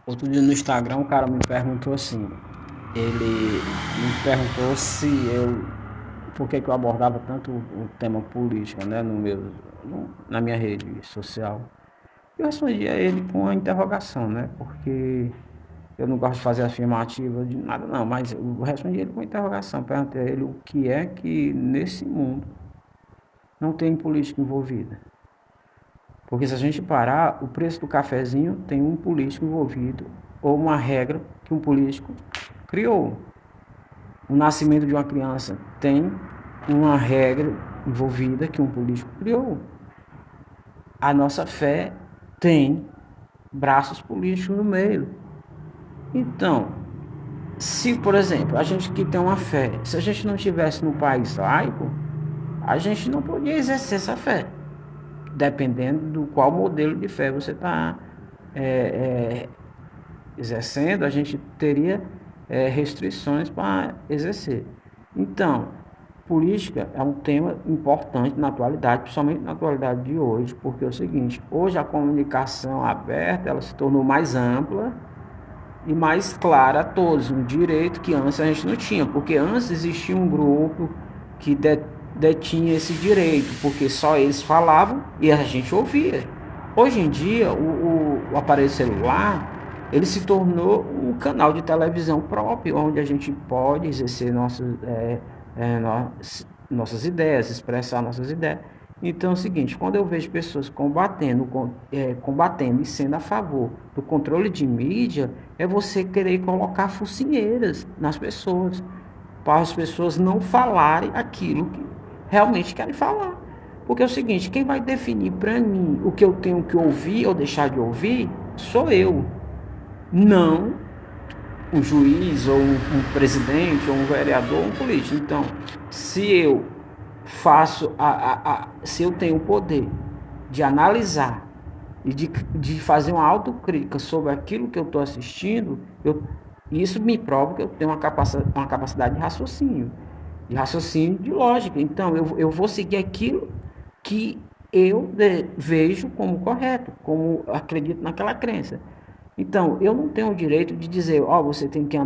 Outro dia no Instagram, um cara me perguntou assim, ele me perguntou se eu, por que que eu abordava tanto o tema política, né, na minha rede social. Eu respondi a ele com uma interrogação, né, porque eu não gosto de fazer afirmativa de nada não, mas eu respondi a ele com uma interrogação, perguntei a ele o que é que nesse mundo não tem política envolvida. Porque se a gente parar, o preço do cafezinho tem um político envolvido ou uma regra que um político criou. O nascimento de uma criança tem uma regra envolvida que um político criou. A nossa fé tem braços políticos no meio. Então, se, por exemplo, a gente que tem uma fé, se a gente não estivesse no país laico, a gente não podia exercer essa fé, dependendo do qual modelo de fé você está exercendo, a gente teria restrições para exercer. Então, política é um tema importante na atualidade, principalmente na atualidade de hoje, porque é o seguinte, hoje a comunicação aberta, ela se tornou mais ampla e mais clara a todos, um direito que antes a gente não tinha, porque antes existia um grupo que detinha esse direito, porque só eles falavam e a gente ouvia. Hoje em dia, o aparelho celular, ele se tornou um canal de televisão próprio, onde a gente pode exercer é, nossas ideias, expressar nossas ideias. Então é o seguinte, quando eu vejo pessoas combatendo e sendo a favor do controle de mídia, é você querer colocar focinheiras nas pessoas, para as pessoas não falarem aquilo que realmente querem falar. Porque é o seguinte, quem vai definir para mim o que eu tenho que ouvir ou deixar de ouvir sou eu, não um juiz ou um presidente ou um vereador ou um político. Então, se eu se eu tenho o poder de analisar e de fazer uma autocrítica sobre aquilo que eu estou assistindo, isso me prova que eu tenho uma capacidade de raciocínio de lógica. Então, eu vou seguir aquilo que eu vejo como correto, como acredito naquela crença. Então, eu não tenho o direito de dizer, ó, você tem que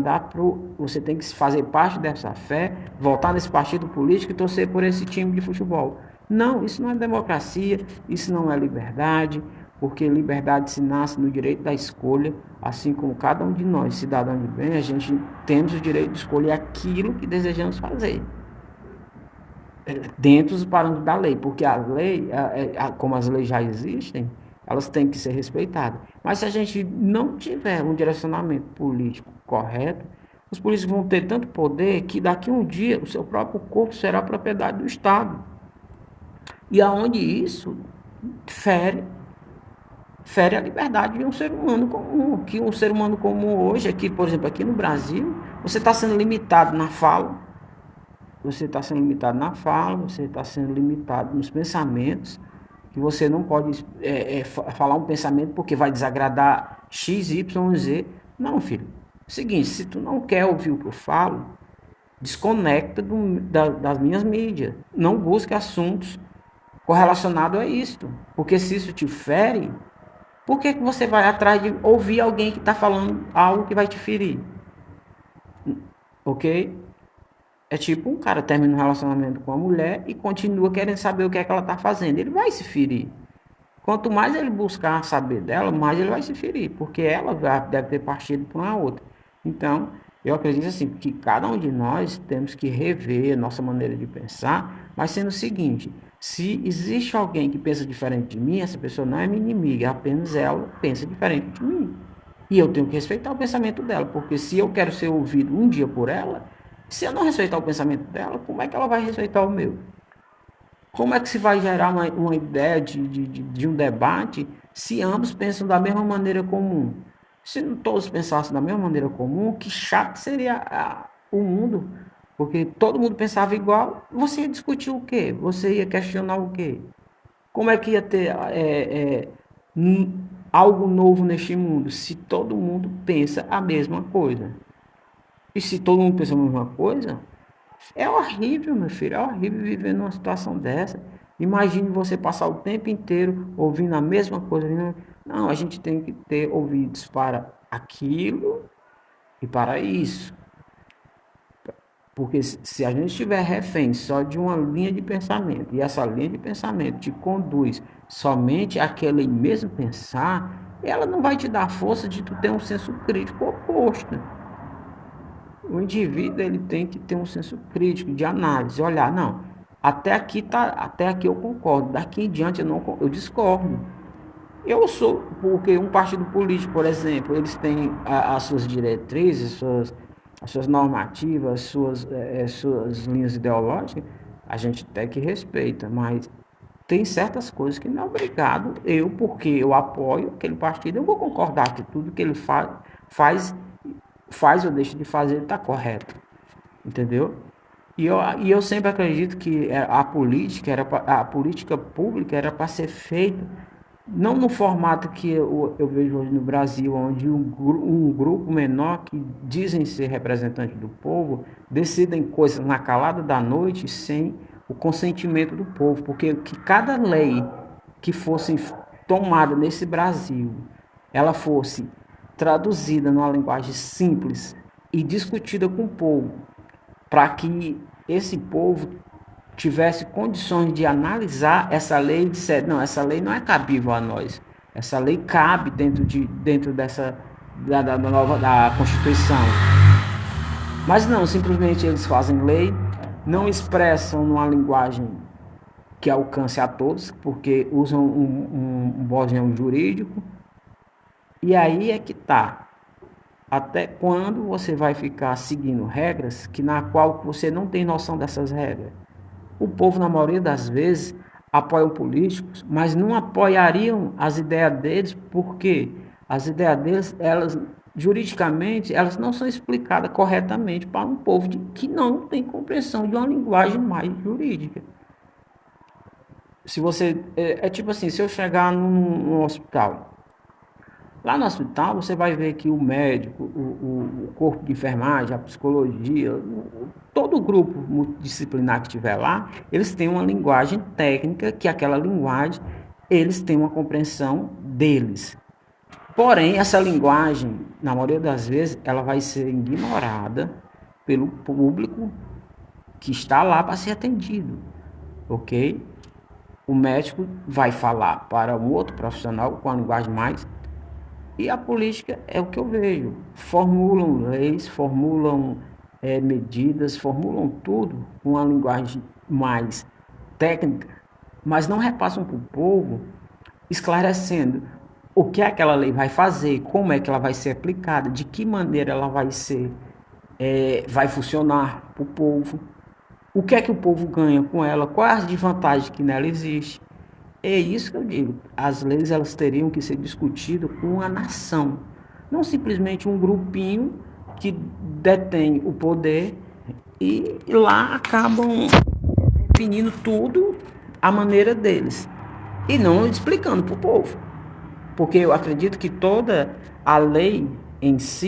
você tem que fazer parte dessa fé, votar nesse partido político e torcer por esse time de futebol. Não, isso não é democracia, isso não é liberdade, porque liberdade se nasce no direito da escolha, assim como cada um de nós, cidadão de bem, a gente temos o direito de escolher aquilo que desejamos fazer dentro dos parâmetros da lei, porque a lei, como as leis já existem, elas têm que ser respeitadas. Mas se a gente não tiver um direcionamento político correto, os políticos vão ter tanto poder que daqui a um dia o seu próprio corpo será propriedade do Estado. E aonde isso fere, fere a liberdade de um ser humano comum. Que um ser humano comum hoje, aqui, por exemplo, aqui no Brasil, você está sendo limitado na fala, você está sendo limitado na fala, você está sendo limitado nos pensamentos, que você não pode falar um pensamento porque vai desagradar X, Y, Z. Não, filho. Seguinte, se tu não quer ouvir o que eu falo, desconecta das minhas mídias. Não busque assuntos correlacionados a isto. Porque se isso te fere, por que você vai atrás de ouvir alguém que está falando algo que vai te ferir? Ok? É tipo um cara termina um relacionamento com a mulher e continua querendo saber o que é que ela está fazendo. Ele vai se ferir. Quanto mais ele buscar saber dela, mais ele vai se ferir, porque ela deve ter partido para uma outra. Então, eu acredito assim, que cada um de nós temos que rever a nossa maneira de pensar, mas sendo o seguinte, se existe alguém que pensa diferente de mim, essa pessoa não é minha inimiga, apenas ela pensa diferente de mim. E eu tenho que respeitar o pensamento dela, porque se eu quero ser ouvido um dia por ela, se eu não respeitar o pensamento dela, como é que ela vai respeitar o meu? Como é que se vai gerar uma ideia de um debate se ambos pensam da mesma maneira comum? Se não todos pensassem da mesma maneira comum, que chato seria o mundo. Porque todo mundo pensava igual, você ia discutir o quê? Você ia questionar o quê? Como é que ia ter algo novo neste mundo se todo mundo pensa a mesma coisa? E se todo mundo pensa a mesma coisa, é horrível, meu filho, é horrível viver numa situação dessa. Imagine você passar o tempo inteiro ouvindo a mesma coisa. Não, a gente tem que ter ouvidos para aquilo e para isso. Porque se a gente estiver refém só de uma linha de pensamento, e essa linha de pensamento te conduz somente àquele mesmo pensar, ela não vai te dar força de tu ter um senso crítico oposto. O indivíduo ele tem que ter um senso crítico de análise, olhar, não, até aqui eu concordo, daqui em diante eu discordo. Eu sou, porque um partido político, por exemplo, eles têm as suas diretrizes, as suas normativas, suas linhas ideológicas, a gente até que respeita, mas tem certas coisas que não é obrigado, porque eu apoio aquele partido, eu vou concordar que tudo que ele faz, faz ou deixa de fazer está correto, entendeu? E eu sempre acredito que a política pública era para ser feita não no formato que eu vejo hoje no Brasil, onde um grupo menor que dizem ser representante do povo decidem coisas na calada da noite sem o consentimento do povo, porque que cada lei que fosse tomada nesse Brasil, ela fosse traduzida numa linguagem simples e discutida com o povo, para que esse povo tivesse condições de analisar essa lei e disser, não, essa lei não é cabível a nós. Essa lei cabe dentro dessa da Constituição. Mas não, simplesmente eles fazem lei, não expressam numa linguagem que alcance a todos, porque usam um bosnião jurídico. E aí é que tá. Até quando você vai ficar seguindo regras que na qual você não tem noção dessas regras? O povo, na maioria das vezes, apoia políticos, mas não apoiariam as ideias deles, porque as ideias deles, elas, juridicamente, elas não são explicadas corretamente para um povo que não tem compreensão de uma linguagem mais jurídica. Se você, é tipo assim, se eu chegar num hospital, lá no hospital você vai ver que o médico, o corpo de enfermagem, a psicologia, todo o grupo multidisciplinar que estiver lá, eles têm uma linguagem técnica, que aquela linguagem, eles têm uma compreensão deles. Porém, essa linguagem, na maioria das vezes, ela vai ser ignorada pelo público que está lá para ser atendido, ok? O médico vai falar para um outro profissional com a linguagem mais. E a política é o que eu vejo. Formulam leis, formulam medidas, formulam tudo com uma linguagem mais técnica, mas não repassam para o povo esclarecendo o que aquela lei vai fazer, como é que ela vai ser aplicada, de que maneira ela vai ser, vai funcionar para o povo, o que é que o povo ganha com ela, quais as desvantagens que nela existem. É isso que eu digo. As leis elas teriam que ser discutidas com a nação, não simplesmente um grupinho que detém o poder e lá acabam definindo tudo à maneira deles e não explicando para o povo. Porque eu acredito que toda a lei em si